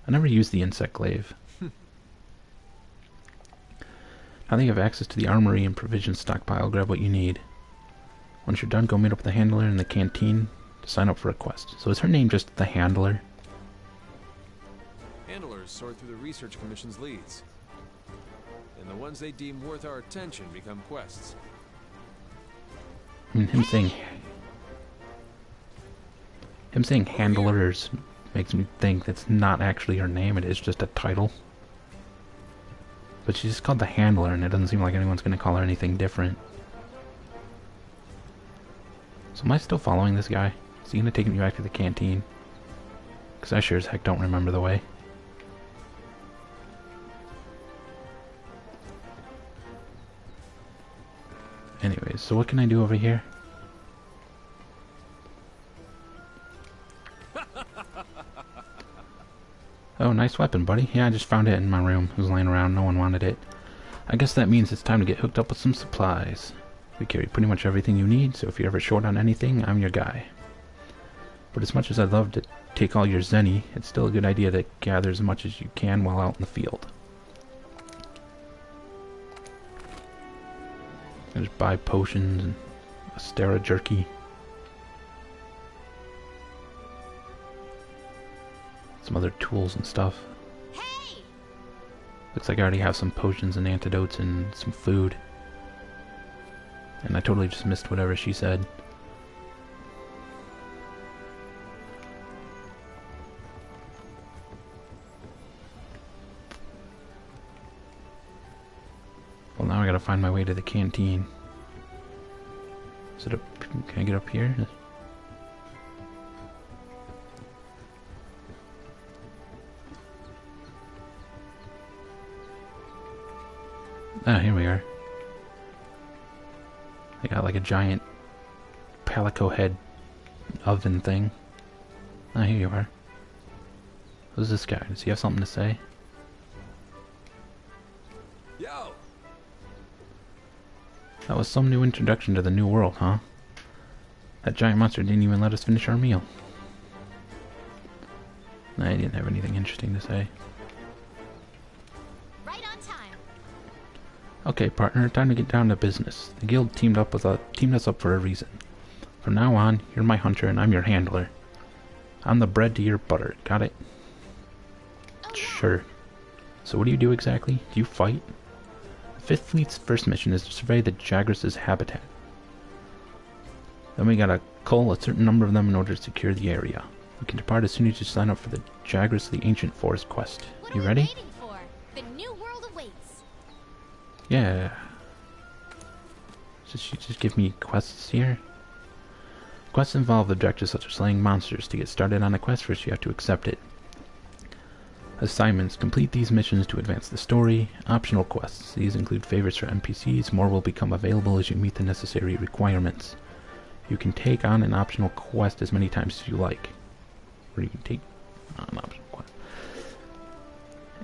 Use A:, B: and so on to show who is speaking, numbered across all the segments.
A: I never used the insect glaive. Now that you have access to the armory and provision stockpile, grab what you need. Once you're done, go meet up with the handler in the canteen to sign up for a quest. So is her name just the handler?
B: Handlers sort through the research commission's leads. And the ones they deem worth our attention become quests.
A: I mean, him saying handlers makes me think that's not actually her name, it is just a title. But she's just called the handler, and it doesn't seem like anyone's going to call her anything different. So am I still following this guy? Is he going to take me back to the canteen? Because I sure as heck don't remember the way. Anyways, so what can I do over here? Oh, nice weapon, buddy. Yeah, I just found it in my room. It was laying around. No one wanted it. I guess that means it's time to get hooked up with some supplies. We carry pretty much everything you need, so if you're ever short on anything, I'm your guy. But as much as I'd love to take all your zenny, it's still a good idea to gather as much as you can while out in the field. I just buy potions and Astera jerky. Some other tools and stuff.
C: Hey!
A: Looks like I already have some potions and antidotes and some food. And I totally just missed whatever she said. Well, now I gotta find my way to the canteen. Is it up? Can I get up here? Ah, here we are. They got like a giant palico head oven thing. Ah, here you are. Who's this guy? Does he have something to say?
B: Yo!
A: That was some new introduction to the new world, huh? That giant monster didn't even let us finish our meal. Nah, he didn't have anything interesting to say.
C: Right on time.
A: Okay, partner, time to get down to business. The guild teamed us up for a reason. From now on, you're my hunter and I'm your handler. I'm the bread to your butter. Got it?
C: Oh, yeah.
A: Sure. So what do you do exactly? Do you fight? The 5th Fleet's first mission is to survey the Jagras' habitat. Then we gotta cull a certain number of them in order to secure the area. You can depart as soon as you sign up for the Jagras the Ancient Forest quest.
C: What
A: You
C: are we
A: ready?
C: waiting for? The new world awaits.
A: Yeah. Just give me quests here. Quests involve objectives such as slaying monsters. To get started on a quest, first you have to accept it. Assignments. Complete these missions to advance the story. Optional quests. These include favors for NPCs. More will become available as you meet the necessary requirements. You can take on an optional quest as many times as you like. Or you can take on an optional quest.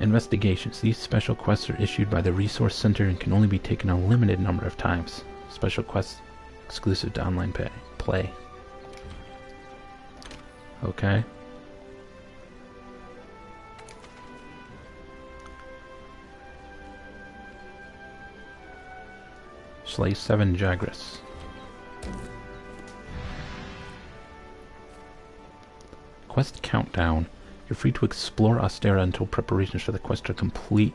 A: Investigations. These special quests are issued by the Resource Center and can only be taken a limited number of times. Special quests exclusive to online play. Okay. Slay 7 Jagras. Quest countdown. You're free to explore Astera until preparations for the quest are complete.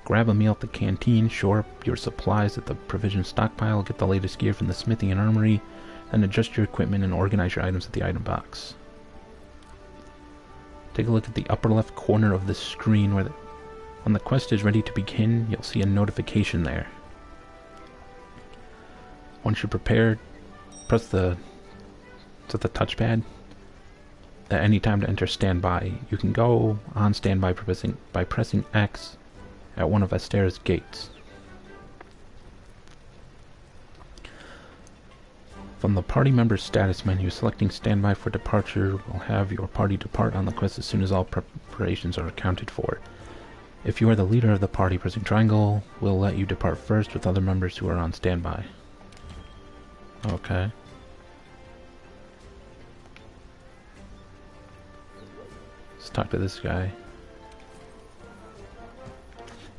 A: Grab a meal at the canteen, shore up your supplies at the provision stockpile, get the latest gear from the smithy and armory, then adjust your equipment and organize your items at the item box. Take a look at the upper left corner of the screen where when the quest is ready to begin, you'll see a notification there. Once you're prepared, press the touchpad at any time to enter standby. You can go on standby by pressing X at one of Astera's gates. From the party member status menu, selecting standby for departure will have your party depart on the quest as soon as all preparations are accounted for. If you are the leader of the party, pressing triangle will let you depart first with other members who are on standby. Okay. Let's talk to this guy.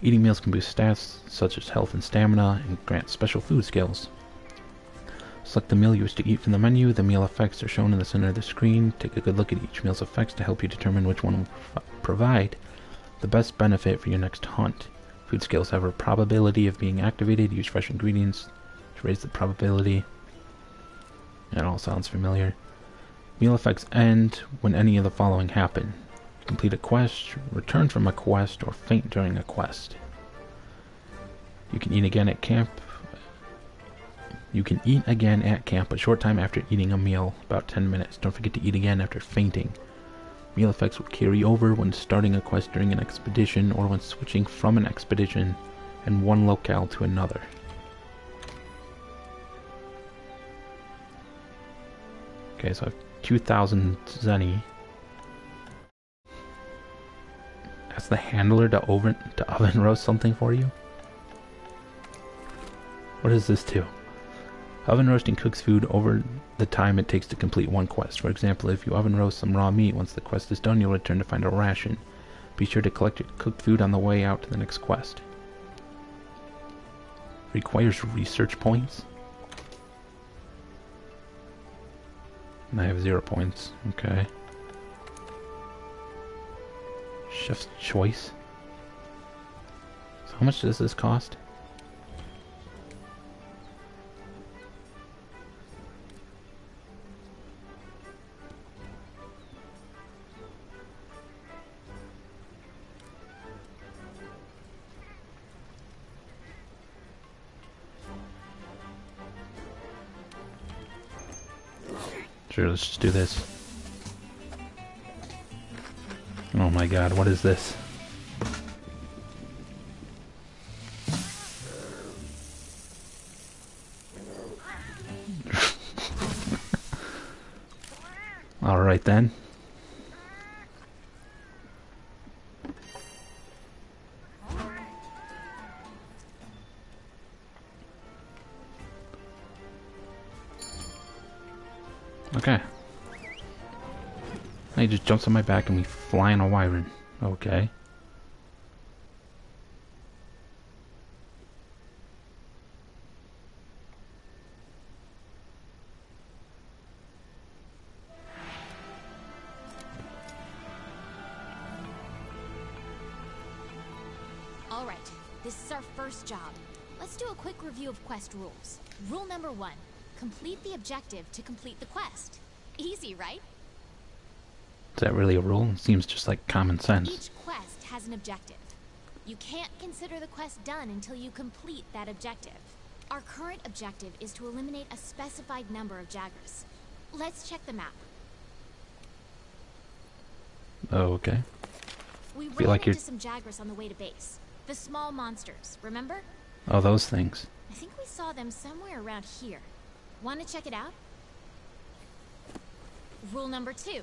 A: Eating meals can boost stats such as health and stamina and grant special food skills. Select the meal you wish to eat from the menu. The meal effects are shown in the center of the screen. Take a good look at each meal's effects to help you determine which one will provide the best benefit for your next hunt. Food skills have a probability of being activated. Use fresh ingredients to raise the probability. That all sounds familiar. Meal effects end when any of the following happen. Complete a quest, return from a quest, or faint during a quest. You can eat again at camp. You can eat again at camp a short time after eating a meal, about 10 minutes. Don't forget to eat again after fainting. Meal effects will carry over when starting a quest during an expedition or when switching from an expedition and one locale to another. Okay, so I have 2,000 zenny. Ask the handler to oven roast something for you. What does this do? Oven roasting cooks food over the time it takes to complete one quest. For example, if you oven roast some raw meat, once the quest is done, you'll return to find a ration. Be sure to collect your cooked food on the way out to the next quest. Requires research points. And I have 0 points. Okay. Chef's choice. So how much does this cost? Sure, let's just do this. Oh my god, what is this? Alright then. Okay. He just jumps on my back and we fly on a wyvern. Okay.
C: All right, this is our first job. Let's do a quick review of quest rules. Rule number 1. Complete the objective to complete the quest. Easy, right?
A: Is that really a rule? It seems just like common sense.
C: Each quest has an objective. You can't consider the quest done until you complete that objective. Our current objective is to eliminate a specified number of Jaggers. Let's check the map.
A: Oh, okay.
C: We
A: Feel
C: ran
A: like
C: into
A: you're...
C: some Jaggers on the way to base. The small monsters, remember?
A: Oh, those things.
C: I think we saw them somewhere around here. Want to check it out? Rule number 2.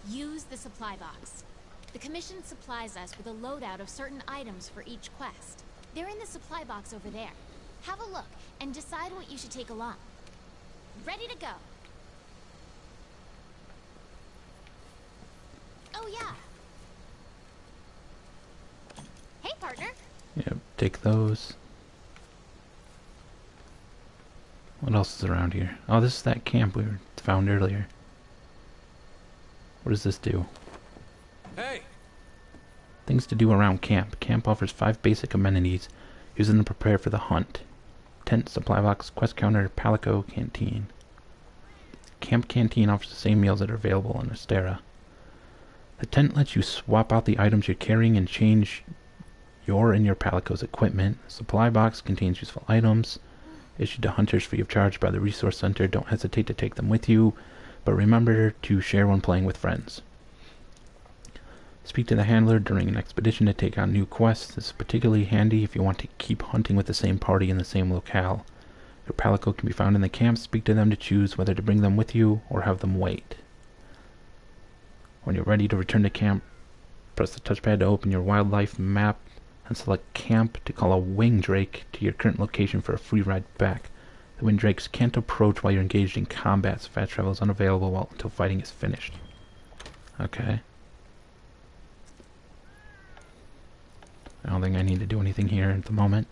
C: Use the supply box. The Commission supplies us with a loadout of certain items for each quest. They're in the supply box over there. Have a look and decide what you should take along. Ready to go. Oh yeah. Hey partner.
A: Yeah, take those. What else is around here? Oh, this is that camp we found earlier. What does this do?
B: Hey!
A: Things to do around camp. Camp offers 5 basic amenities. Use them to prepare for the hunt. Tent, supply box, quest counter, palico, canteen. Camp canteen offers the same meals that are available in Astera. The tent lets you swap out the items you're carrying and change your and your palico's equipment. Supply box contains useful items issued to hunters free of charge by the resource center. Don't hesitate to take them with you, but remember to share when playing with friends. Speak to the handler during an expedition to take on new quests. This is particularly handy if you want to keep hunting with the same party in the same locale. Your palico can be found in the camp. Speak to them to choose whether to bring them with you or have them wait. When you're ready to return to camp, press the touchpad to open your wildlife map and select camp to call a wing drake to your current location for a free ride back. The wing drakes can't approach while you're engaged in combat, so fast travel is unavailable until fighting is finished. Okay. Now think I need to do anything here at the moment.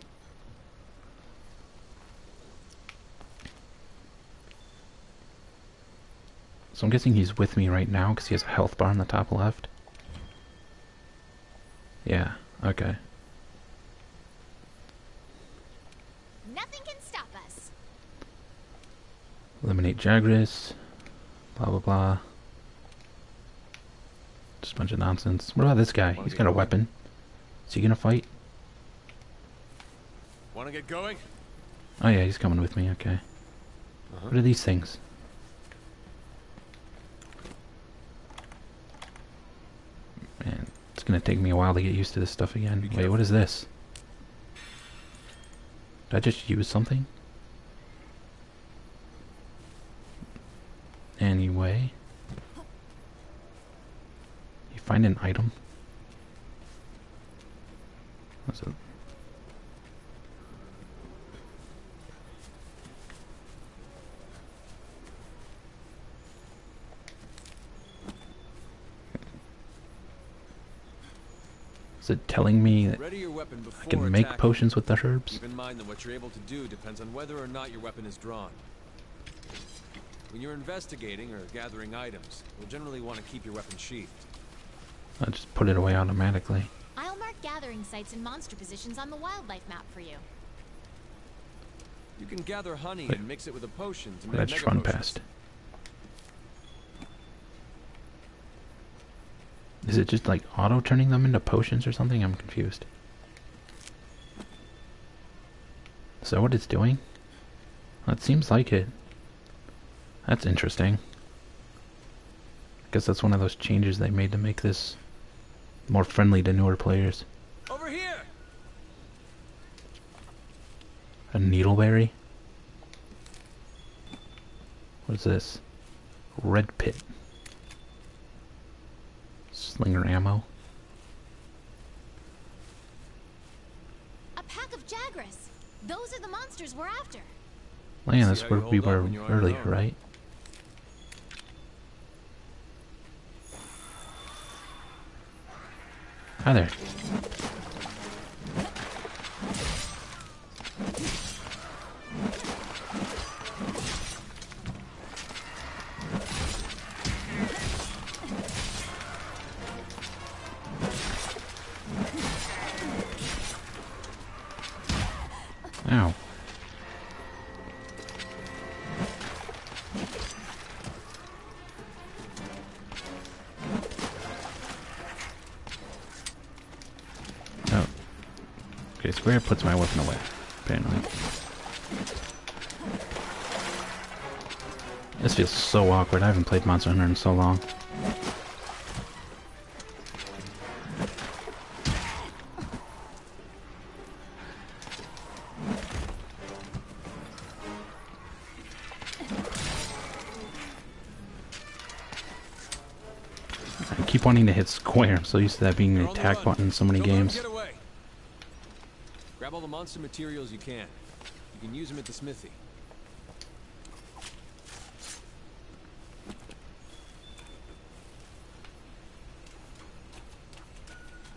A: So I'm guessing he's with me right now because he has a health bar on the top left. Yeah, okay.
C: Nothing can stop us.
A: Eliminate Jagras. Blah blah blah. Just a bunch of nonsense. What about this guy? He's got a weapon. Is he gonna fight?
B: Want to get going?
A: Oh yeah, he's coming with me, okay. What are these things? Man, it's gonna take me a while to get used to this stuff again. Wait, what is this? Did I just use something? Anyway. You find an item? What's it? Is it telling me that
B: Ready your weapon
A: I can
B: before
A: make
B: attacking.
A: potions with the herbs?
B: Keep in mind that what you're able to do depends on whether or not your weapon is drawn. When you're investigating or gathering items, you'll generally want to keep your weapon sheathed.
A: I'll just put it away automatically.
C: I'll mark gathering sites and monster positions on the wildlife map for you.
B: You can gather honey
A: Wait.
B: and mix it with a potion to
A: What
B: make
A: did I just
B: mega
A: run
B: potions.
A: past? Is it just like auto-turning them into potions or something? I'm confused. Is that what it's doing? That seems like it. That's interesting. Guess that's one of those changes they made to make this more friendly to newer players.
B: Over here!
A: A needleberry? What is this? Red pit. Slinger ammo.
C: A pack of Jagras. Those are the monsters we're after.
A: Oh yeah,
B: See
A: that's
B: how
A: where
B: you
A: we
B: hold up
A: were
B: when you're on your
A: earlier,
B: own.
A: right? Hi there. Ow. Oh. Okay, Square puts my weapon away, apparently. This feels so awkward. I haven't played Monster Hunter in so long. I keep wanting to hit square. I'm so used to that being the
B: You're on the
A: attack
B: run.
A: button in so many
B: Don't let 'em
A: games.
B: get away. Grab all the monster materials you can. You can use them at the smithy.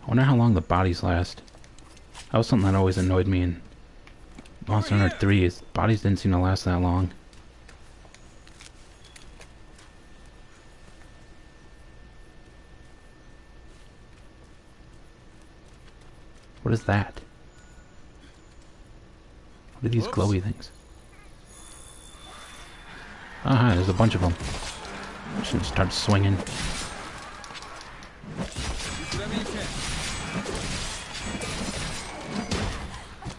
A: I wonder how long the bodies last. That was something that always annoyed me in Monster Hunter 3, is bodies didn't seem to last that long. What is that? What are these
B: Whoops.
A: glowy things? Oh hi, there's a bunch of them. Should start swinging.
B: Use whatever you can.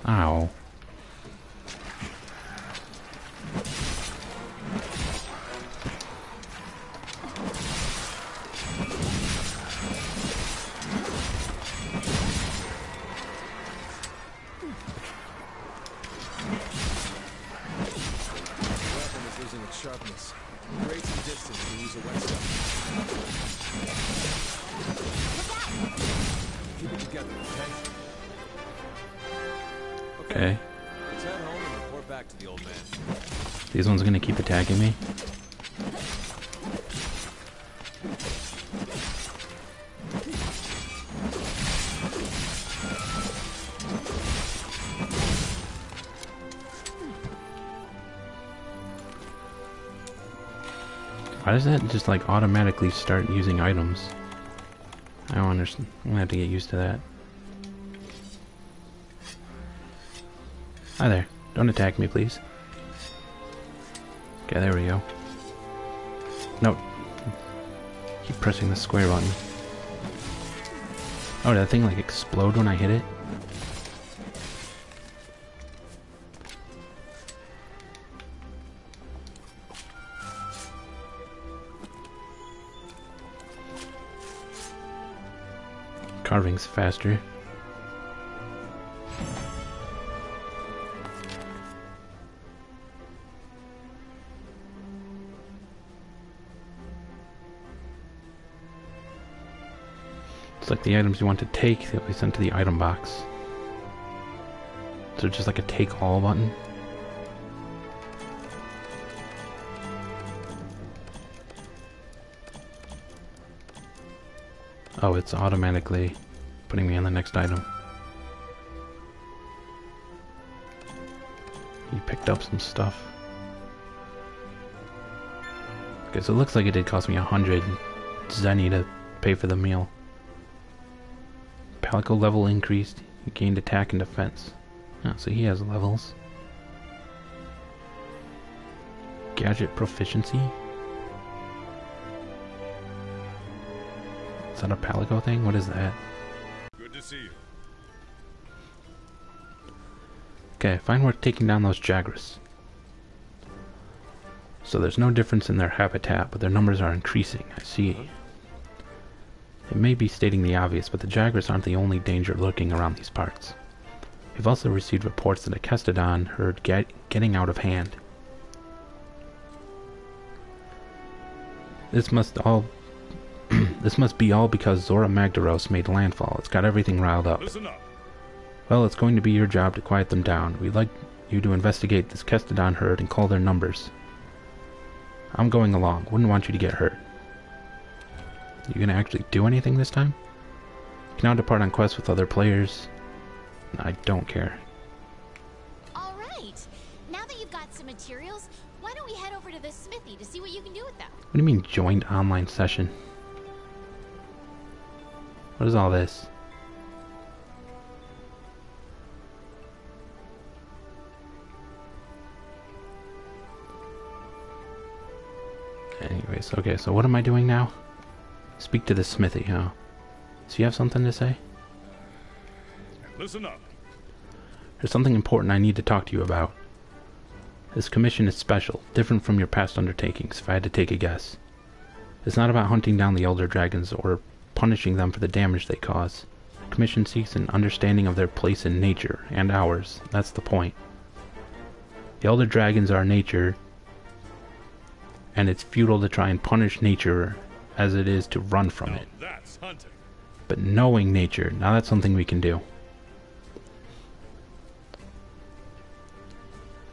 A: Ow.
B: The weapon is losing its sharpness. Create some distance and use a wet stuff. Keep it together, okay?
A: Okay.
B: Let's head home and report back to the old man.
A: These ones are gonna keep attacking me. Why does that just like automatically start using items? I don't understand. I'm gonna have to get used to that. Hi there. Don't attack me, please. Okay, there we go. No. Keep pressing the square button. Oh, did that thing like explode when I hit it? Carving's faster. Select the items you want to take, they'll be sent to the item box. So just like a take all button. Oh, it's automatically putting me on the next item. You picked up some stuff. Okay, so it looks like it did cost me 100 zenny to pay for the meal. Palico level increased. You gained attack and defense. Oh, so he has levels. Gadget proficiency? Is that a Palico thing? What is that?
D: Good to see you.
A: Okay, fine work taking down those Jagras. So there's no difference in their habitat, but their numbers are increasing. I see. It may be stating the obvious, but the Jagras aren't the only danger lurking around these parts. We've also received reports that a Kestodon herd getting out of hand. This must be all because Zora Magdaros made landfall. It's got everything riled up.
D: Listen up.
A: Well, it's going to be your job to quiet them down. We'd like you to investigate this Kestodon herd and call their numbers. I'm going along. Wouldn't want you to get hurt. You gonna actually do anything this time? You can now depart on quests with other players. I don't care.
C: Alright. Now that you've got some materials, why don't we head over to the smithy to see what you can do with them?
A: What do you mean joined online session? What is all this? Anyways, okay, so what am I doing now? Speak to the smithy, huh? So you have something to say?
D: Listen up.
A: There's something important I need to talk to you about. This commission is special, different from your past undertakings, if I had to take a guess. It's not about hunting down the elder dragons or punishing them for the damage they cause. The commission seeks an understanding of their place in nature, and ours. That's the point. The elder dragons are nature, and it's futile to try and punish nature as it is to run from it.
D: That's hunting.
A: But knowing nature, now that's something we can do.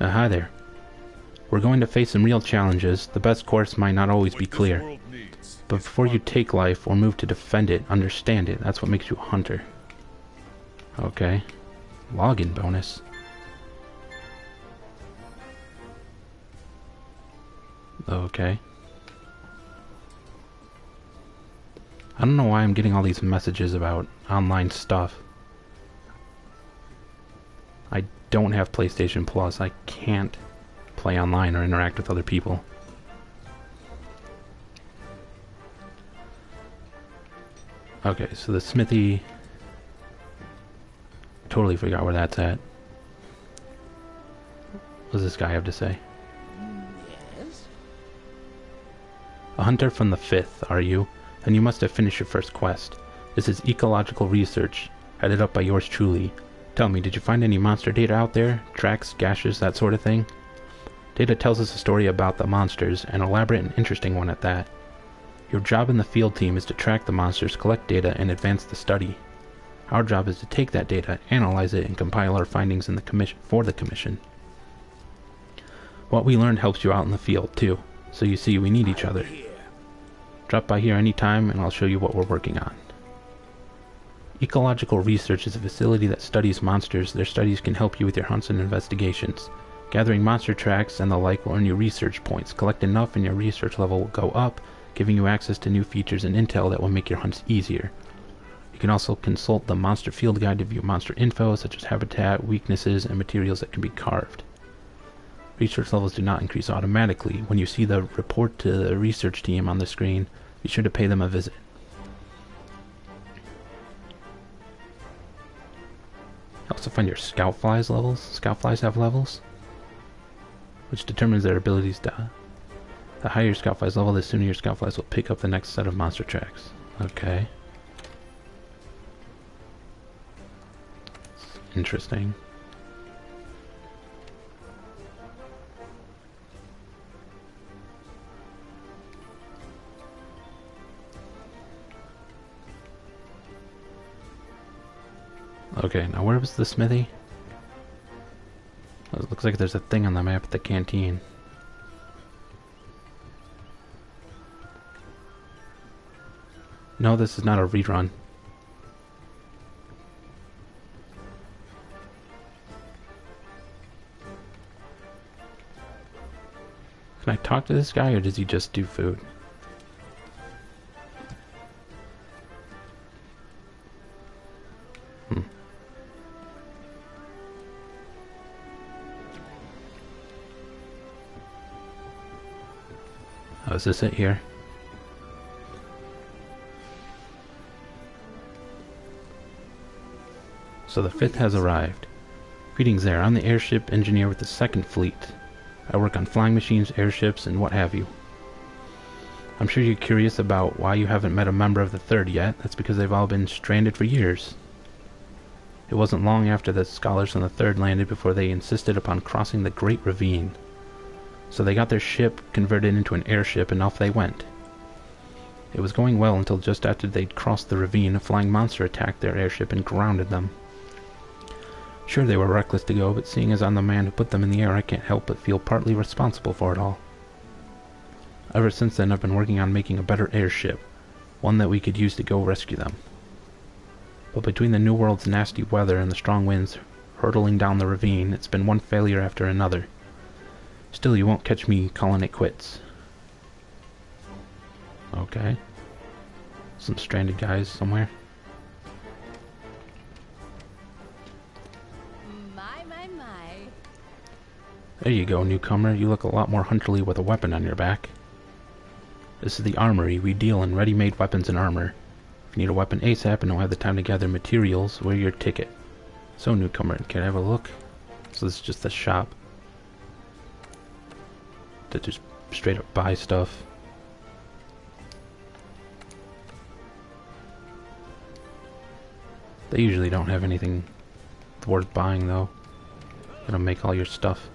A: Hi there. We're going to face some real challenges. The best course might not always be clear. But before you take life or move to defend it, understand it. That's what makes you a hunter. Okay. Login bonus. Okay. I don't know why I'm getting all these messages about online stuff. I don't have PlayStation Plus. I can't play online or interact with other people. Okay, so the smithy... Totally forgot where that's at. What does this guy have to say?
E: Yes?
A: A hunter from the 5th, are you? Then you must have finished your first quest. This is ecological research, headed up by yours truly. Tell me, did you find any monster data out there? Tracks, gashes, that sort of thing? Data tells us a story about the monsters, an elaborate and interesting one at that. Your job in the field team is to track the monsters, collect data, and advance the study. Our job is to take that data, analyze it, and compile our findings in the commission for the commission. What we learned helps you out in the field, too. So you see, we need each other. Drop by here anytime, and I'll show you what we're working on. Ecological research is a facility that studies monsters. Their studies can help you with your hunts and investigations. Gathering monster tracks and the like will earn you research points. Collect enough and your research level will go up, giving you access to new features and intel that will make your hunts easier. You can also consult the monster field guide to view monster info, such as habitat, weaknesses, and materials that can be carved. Research levels do not increase automatically. When you see the report to the research team on the screen, be sure to pay them a visit. Also find your scout flies levels. Scout flies have levels, which determines their abilities to. The higher your scout flies level, the sooner your scout flies will pick up the next set of monster tracks. Okay. Interesting. Okay, now where was the smithy? It looks like there's a thing on the map at the canteen. No, this is not a rerun. Can I talk to this guy, or does he just do food? Oh, is this it here? So the 5th has arrived. Greetings there, I'm the airship engineer with the 2nd Fleet. I work on flying machines, airships, and what have you. I'm sure you're curious about why you haven't met a member of the 3rd yet. That's because they've all been stranded for years. It wasn't long after the scholars on the 3rd landed before they insisted upon crossing the Great Ravine. So they got their ship converted into an airship and off they went. It was going well until just after they'd crossed the ravine, a flying monster attacked their airship and grounded them. Sure, they were reckless to go, but seeing as I'm the man who put them in the air, I can't help but feel partly responsible for it all. Ever since then, I've been working on making a better airship, one that we could use to go rescue them. But between the New World's nasty weather and the strong winds hurtling down the ravine, it's been one failure after another. Still, you won't catch me calling it quits. Okay. Some stranded guys somewhere.
F: My.
A: There you go, newcomer. You look a lot more hunterly with a weapon on your back. This is the armory. We deal in ready-made weapons and armor. If you need a weapon ASAP and don't have the time to gather materials, wear your ticket. So, newcomer, can I have a look? So this is just the shop. To just straight up buy stuff. They usually don't have anything worth buying though. Gonna make all your stuff.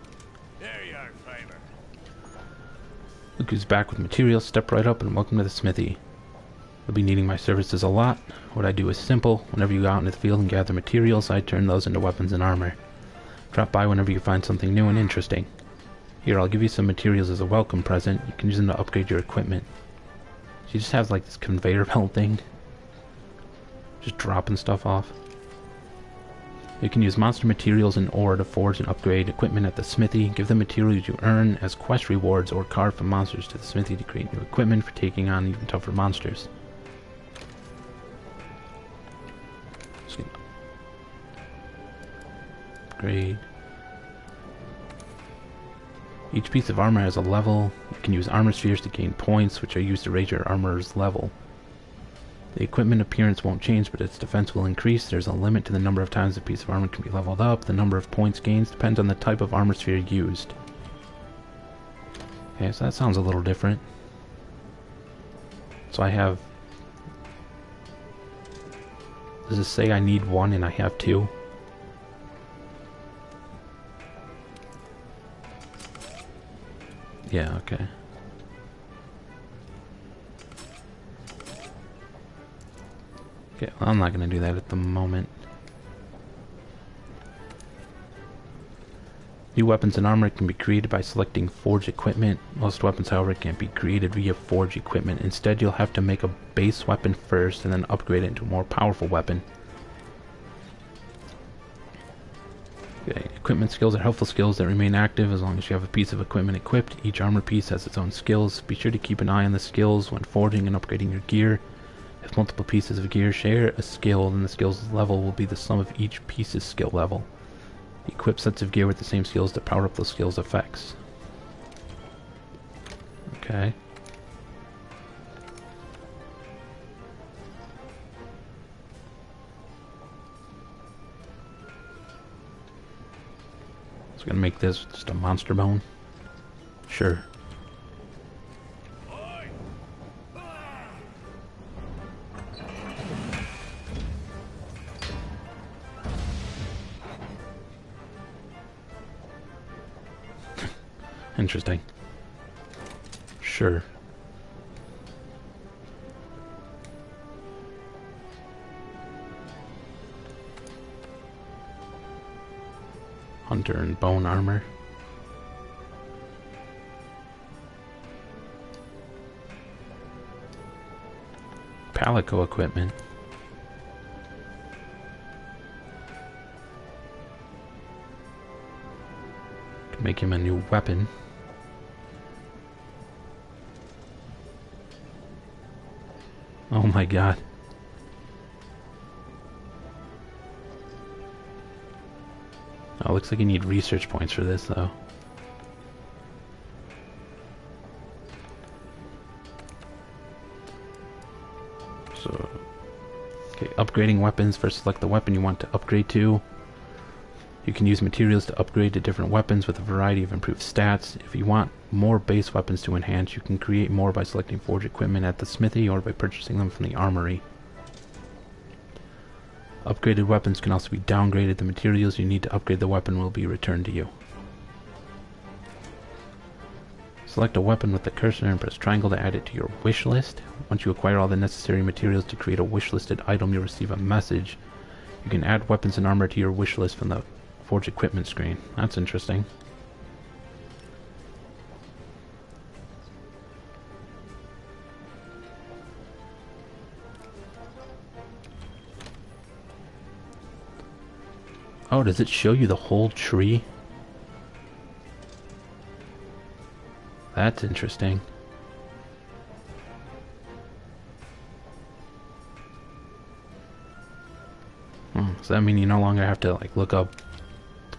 D: There you are, Fiber.
A: Look who's back with materials. Step right up and welcome to the smithy. You'll be needing my services a lot. What I do is simple. Whenever you go out into the field and gather materials, I turn those into weapons and armor. Drop by whenever you find something new and interesting. Here, I'll give you some materials as a welcome present. You can use them to upgrade your equipment. She just has like this conveyor belt thing. Just dropping stuff off. You can use monster materials and ore to forge and upgrade equipment at the smithy. Give the materials you earn as quest rewards or carve from monsters to the smithy to create new equipment for taking on even tougher monsters. Upgrade. Each piece of armor has a level. You can use armor spheres to gain points, which are used to raise your armor's level. The equipment appearance won't change, but its defense will increase. There's a limit to the number of times a piece of armor can be leveled up. The number of points gained depends on the type of armor sphere used. Okay, so that sounds a little different. So I have... Does this say I need one and I have two? Yeah, okay. Okay, well, I'm not going to do that at the moment. New weapons and armor can be created by selecting Forge equipment. Most weapons, however, can't be created via Forge equipment. Instead, you'll have to make a base weapon first and then upgrade it into a more powerful weapon. Okay, Equipment skills are helpful skills that remain active as long as you have a piece of equipment equipped. Each armor piece has its own skills. Be sure to keep an eye on the skills when forging and upgrading your gear. If multiple pieces of gear share a skill, then the skill's level will be the sum of each piece's skill level. Equip sets of gear with the same skills to power up those skills' effects. Okay. So we're gonna make this just a monster bone? Sure. Interesting. Sure. Hunter and bone armor. Palico equipment. Could make him a new weapon. Oh my god. Oh, looks like you need research points for this, though. So, okay, upgrading weapons. First select the weapon you want to upgrade to. You can use materials to upgrade to different weapons with a variety of improved stats. If you want more base weapons to enhance, you can create more by selecting forge equipment at the smithy or by purchasing them from the armory. Upgraded weapons can also be downgraded. The materials you need to upgrade the weapon will be returned to you. Select a weapon with the cursor and press triangle to add it to your wish list. Once you acquire all the necessary materials to create a wish listed item, you'll receive a message. You can add weapons and armor to your wish list from the forge equipment screen. That's interesting. Oh, does it show you the whole tree? That's interesting. Does that mean you no longer have to like look up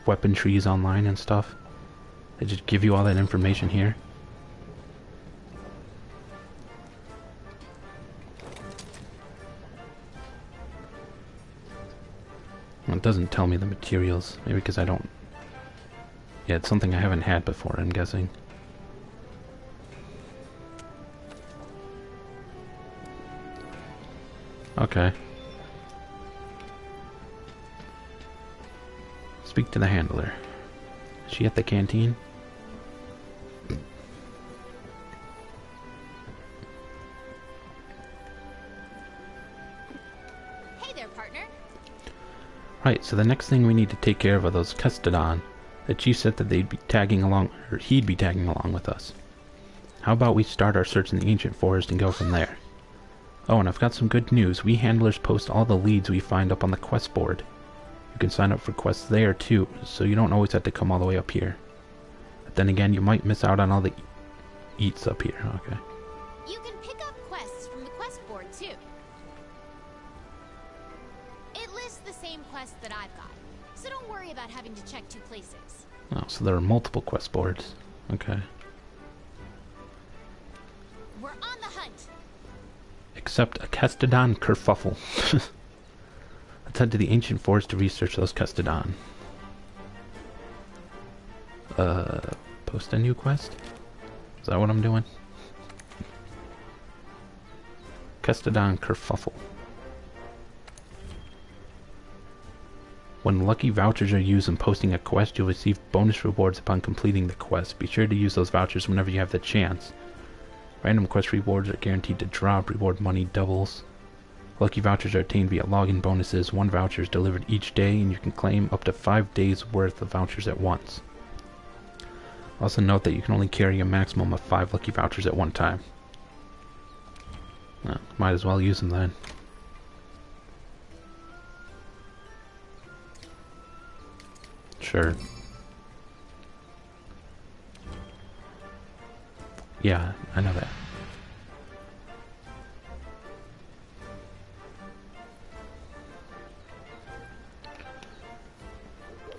A: weapon trees online and stuff? They just give you all that information here? Well, it doesn't tell me the materials. Maybe because I don't... Yeah, it's something I haven't had before, I'm guessing. Okay. Speak to the handler. Is she at the canteen?
C: Hey there, partner.
A: Right, so the next thing we need to take care of are those Custodon. The chief said that they'd be tagging along, or he'd be tagging along with us. How about we start our search in the ancient forest and go from there? Oh, and I've got some good news. We handlers post all the leads we find up on the quest board. You can sign up for quests there too, so you don't always have to come all the way up here. But then again, you might miss out on all the eats up here. Okay.
C: You can pick up quests from the quest board too. It lists the same quests that I've got, so don't worry about having to check two places.
A: Oh, so there are multiple quest boards. Okay.
C: We're on the hunt.
A: Except a Custodon kerfuffle. Let's head to the ancient forest to research those Custodon. Post a new quest? Is that what I'm doing? Custodon kerfuffle. When lucky vouchers are used in posting a quest, you'll receive bonus rewards upon completing the quest. Be sure to use those vouchers whenever you have the chance. Random quest rewards are guaranteed to drop. Reward money doubles. Lucky vouchers are obtained via login bonuses. 1 voucher is delivered each day, and you can claim up to 5 days worth of vouchers at once. Also note that you can only carry a maximum of 5 lucky vouchers at one time. Might as well use them then. Sure. Yeah, I know that.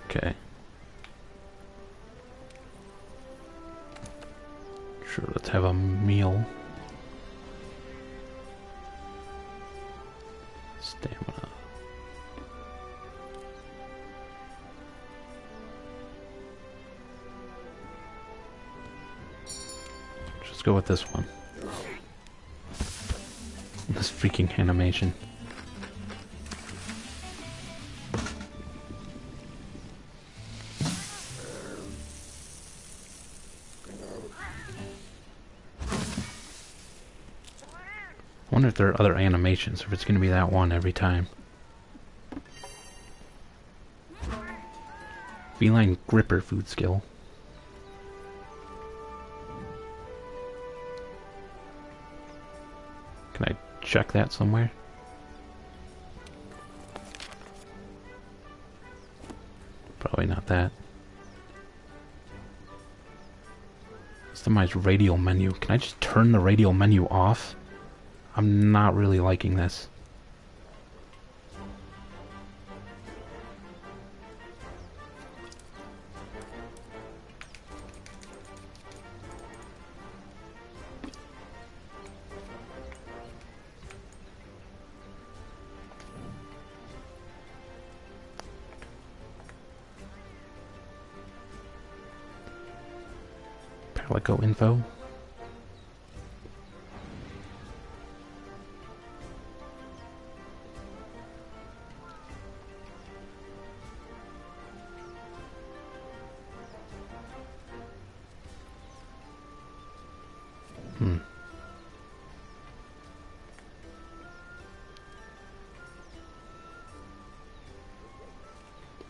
A: Okay. Sure, let's have a meal. Stamina. Let's go with this one. This freaking animation. I wonder if there are other animations, or if it's going to be that one every time. Feline gripper food skill. Can I check that somewhere? Probably not that. Customize radial menu. Can I just turn the radial menu off? I'm not really liking this. Palico info.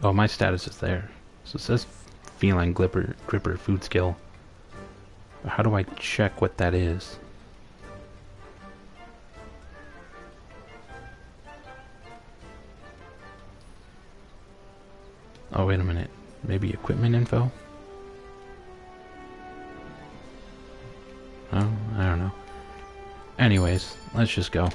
A: Oh, my status is there. So it says feline gripper food skill. But how do I check what that is? Oh, wait a minute. Maybe equipment info? Oh, I don't know. Anyways, let's just go.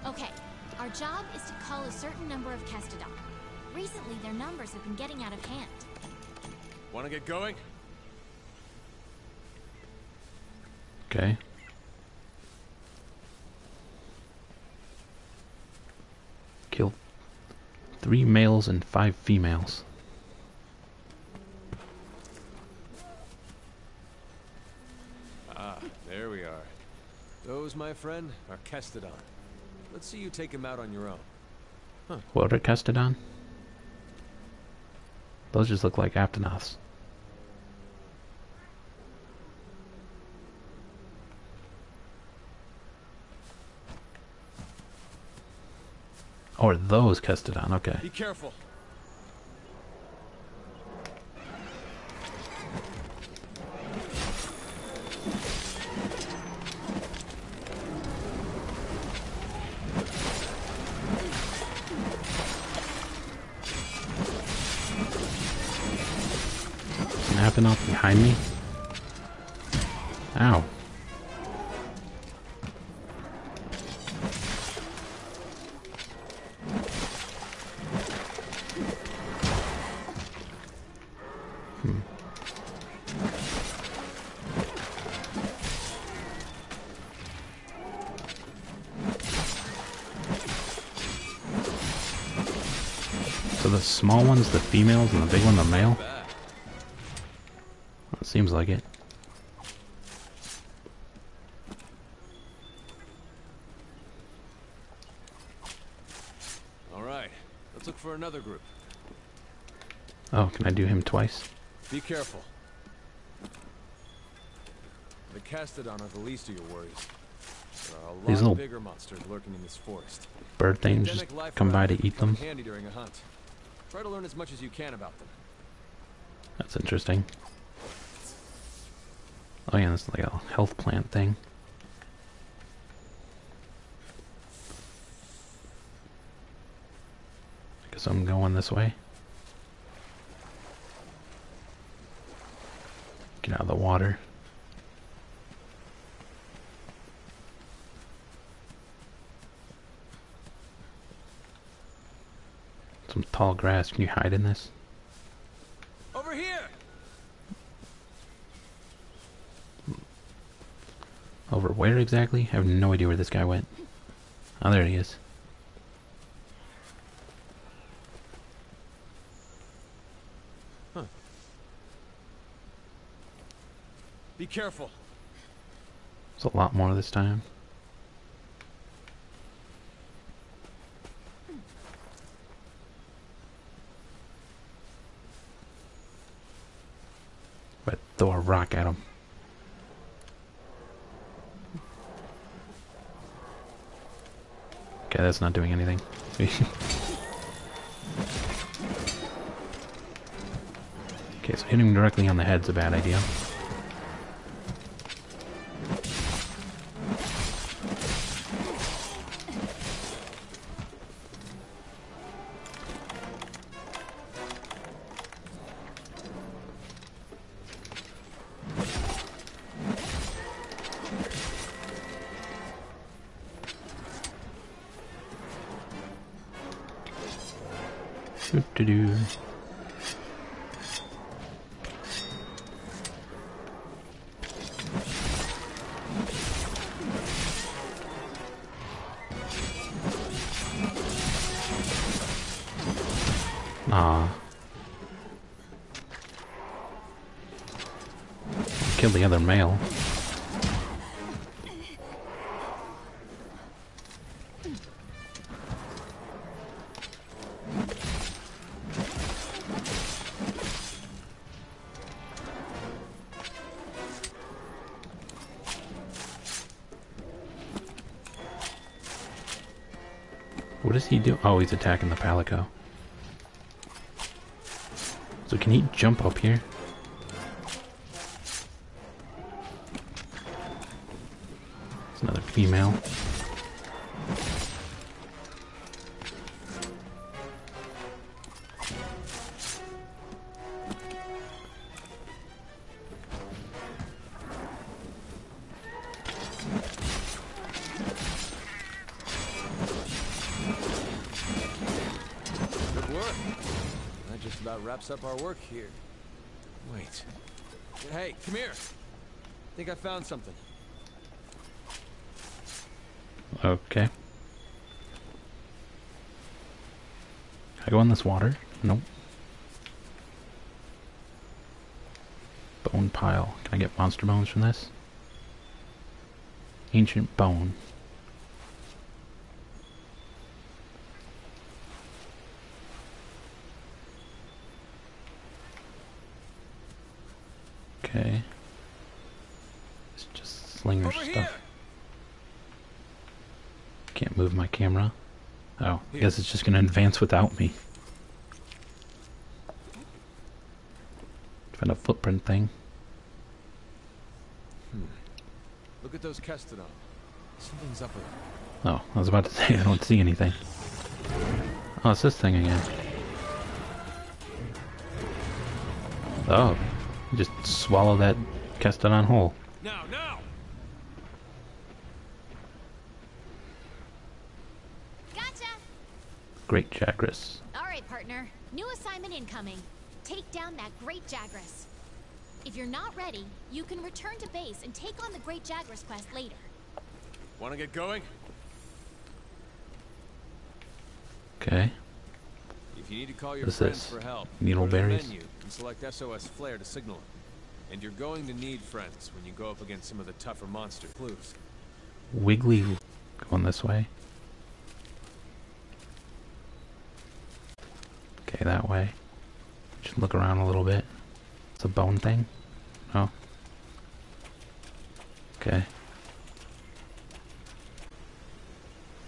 C: Okay, our job is to call a certain number of Kestodon. Recently, their numbers have been getting out of hand.
B: Want to get going?
A: Okay. Kill 3 males and 5 females.
B: Ah, there we are. Those, my friend, are Kestodon. Let's see you take him out on your own.
A: What are Kestodon? Those just look like Aptonoths. Or those Kestodon, okay.
B: Be careful.
A: Aptonoth behind me? Ow. So the small one's the females and the big one the male? It seems like it.
B: Alright, let's look for another group.
A: Oh, can I do him twice?
B: Be careful. The Kestodon are the least of your worries. There are a lot
A: These
B: bigger monsters lurking in this forest.
A: Bird things just
B: Endemic life
A: come by
B: around
A: to eat them.
B: come handy during a hunt. Try to learn as much as you can about them.
A: That's interesting. Oh yeah, this is like a health plant thing. I guess I'm going this way. Get out of the water. Some tall grass. Can you hide in this?
B: Over here!
A: Over where exactly? I have no idea where this guy went. Oh, there he is.
B: Huh. Be careful.
A: There's a lot more this time. But throw a rock at him. Okay, that's not doing anything. Okay, so hitting him directly on the head's a bad idea. Doo-doo-doo. Aw. Kill the other male. What does he do? Oh, he's attacking the palico. So can he jump up here? It's another female.
B: Good work. That just about wraps up our work here. Wait. Hey, come here. Think I found something.
A: Okay. Can I go in this water? Nope. Bone pile. Can I get monster bones from this? Ancient bone. Okay. It's just slinger
B: Over
A: stuff.
B: here.
A: Can't move my camera. Oh, I
B: Here.
A: guess it's just gonna advance without me. Find a footprint thing.
B: Look at those Kestodon. Something's up with them.
A: Oh, I was about to say I don't see anything. Oh, it's this thing again. Oh, you just swallow that Kestodon whole.
B: Now!
C: Gotcha!
A: Great Jagras.
C: Alright, partner. New assignment incoming. Take down that Great Jagras. If you're not ready, you can return to base and take on the Great Jagras quest later.
B: Want to get going?
A: Okay.
B: If you need to call your
A: What's
B: friends
A: this?
B: for help,
A: Needle
B: go to the
A: berries?
B: menu and select SOS Flare to signal them. And you're going to need friends when you go up against some of the tougher monster clues.
A: Wiggly going this way. Okay, that way. Just look around a little bit. It's a bone thing? Oh. Okay.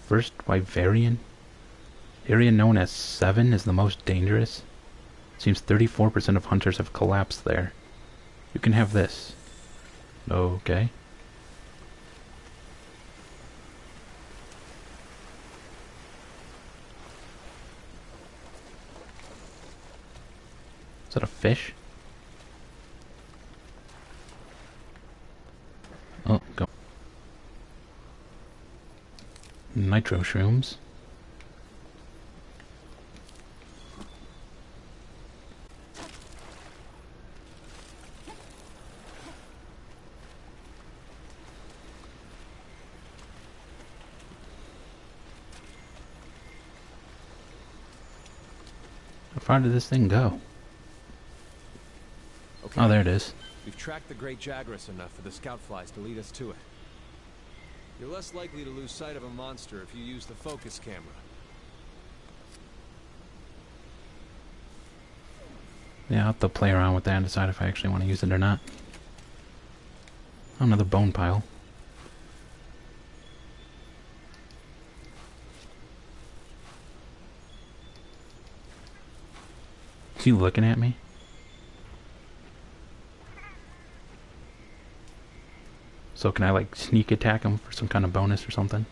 A: First Wyverian? Area known as 7 is the most dangerous. Seems 34% of hunters have collapsed there. You can have this. Okay. Is that a fish? Oh, go. Nitro shrooms. How far did this thing go?
B: Okay.
A: Oh, there it is.
B: We've tracked the Great Jagras enough for the scout flies to lead us to it. You're less likely to lose sight of a monster if you use the focus camera.
A: Yeah, I'll have to play around with that and decide if I actually want to use it or not. Another bone pile. Is he looking at me? So can I like sneak attack him for some kind of bonus or something?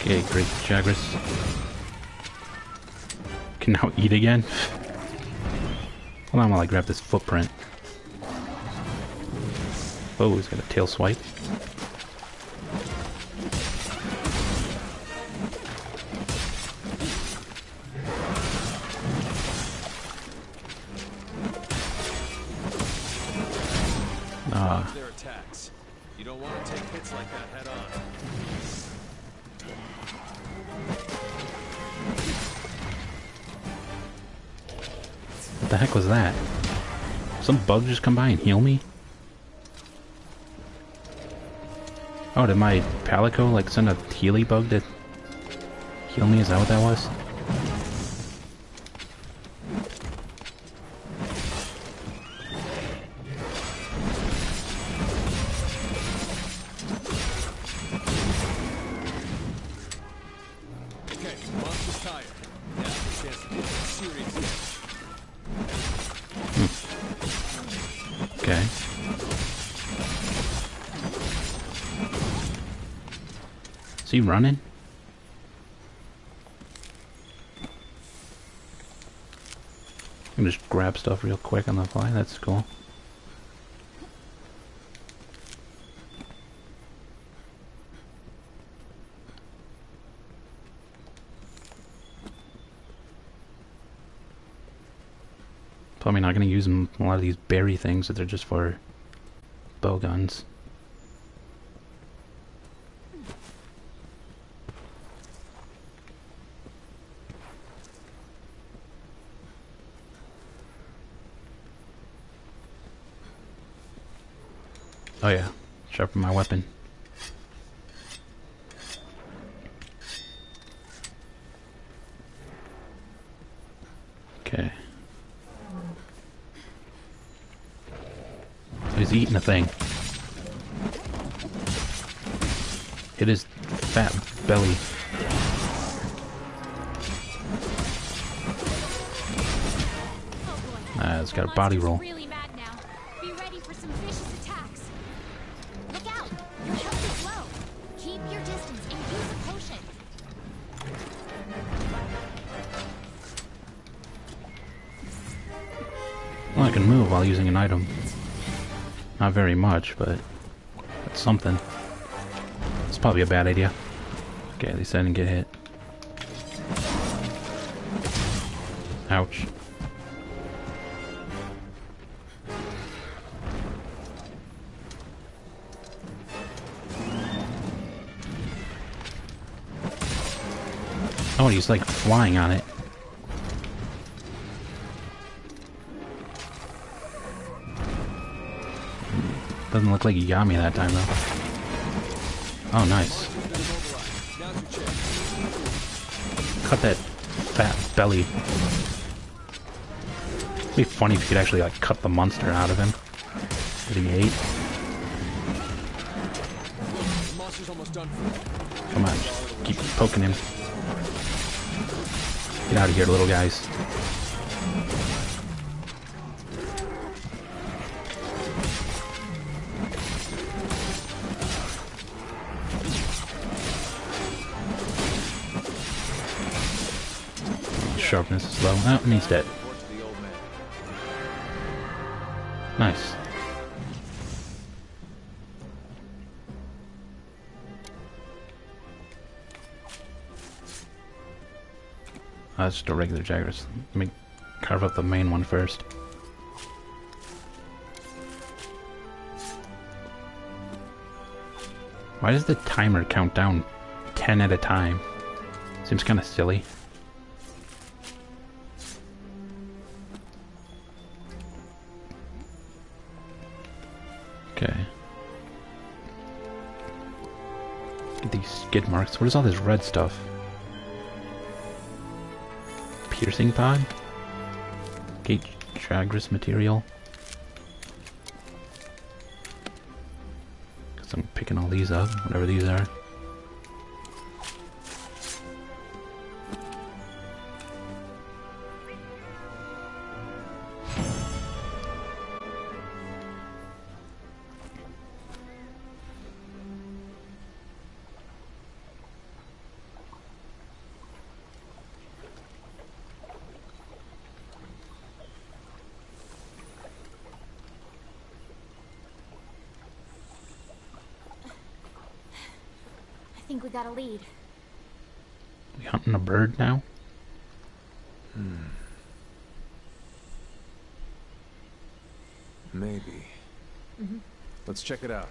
A: Okay, great Jagras. Can now eat again? Hold on while I grab this footprint. Oh, he's got a tail swipe.
B: Their attacks. You don't want to take hits like that head on.
A: What the heck was that? Some bug just come by and heal me? Oh, did my Palico like send a Healy bug to heal me? Is that what that was?
B: Okay, monster's tired. Now's the chance to do some serious damage.
A: Okay. Is he running? I can just grab stuff real quick on the fly. That's cool. Probably not going to use a lot of these berry things that they're just for bow guns. Oh yeah, sharpen my weapon. Okay. He's eating a thing. It is fat belly. It's got a body roll.
C: Really mad now. Be ready for some vicious attacks. Look out! Your health is low. Keep your distance and use a potion.
A: Well, I can move while using an item. Not very much, but that's something. It's probably a bad idea. Okay, at least I didn't get hit. Ouch. Oh, he's like flying on it. Doesn't look like he got me that time, though. Oh, nice. Cut that fat belly. It'd be funny if you could actually, like, cut the monster out of him that he ate. Come on, just keep poking him. Get out of here, little guys. Sharpness is low. Oh, and he's dead. Nice. That's just a regular Jaggers. Let me carve up the main one first. Why does the timer count down 10 at a time? Seems kind of silly. Okay. Get these skid marks. What is all this red stuff? Piercing pod? Gate Jaggers material. Guess I'm picking all these up, whatever these are.
C: I think we got a lead.
A: We hunting a bird now?
B: Maybe. Let's check it out.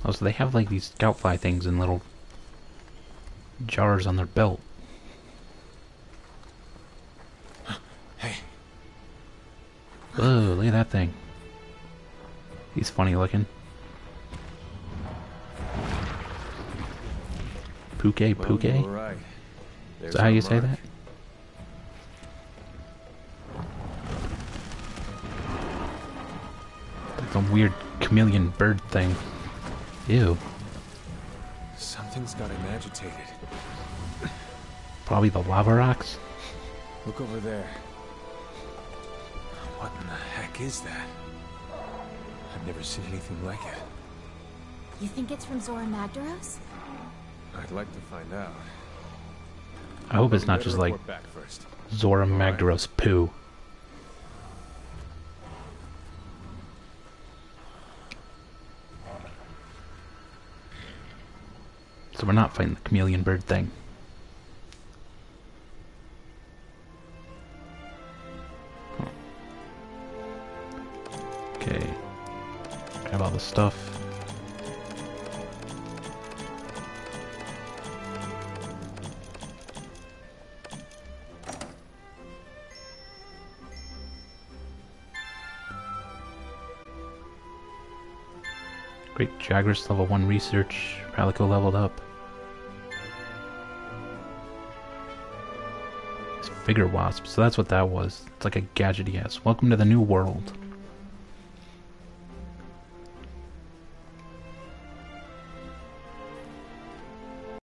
A: Oh, so they have like these scoutfly things in little jars on their belt.
B: Hey.
A: Whoa, look at that thing. He's funny looking. Puke?
B: Well, right.
A: Is that how you say that? Like a weird chameleon bird thing. Ew.
B: Something's got him agitated.
A: Probably the lava rocks.
B: Look over there. What in the heck is that? I've never seen anything like it.
C: You think it's from Zora Magdaros?
B: I'd like to find out.
A: I hope it's not just like
B: Report back first.
A: Zora Magdaros poo. So we're not fighting the chameleon bird thing. Okay. Grab all the stuff. Great Jaggers level 1 research. Palico leveled up. It's Figure Wasp, so that's what that was. It's like a gadget he has. Welcome to the new world.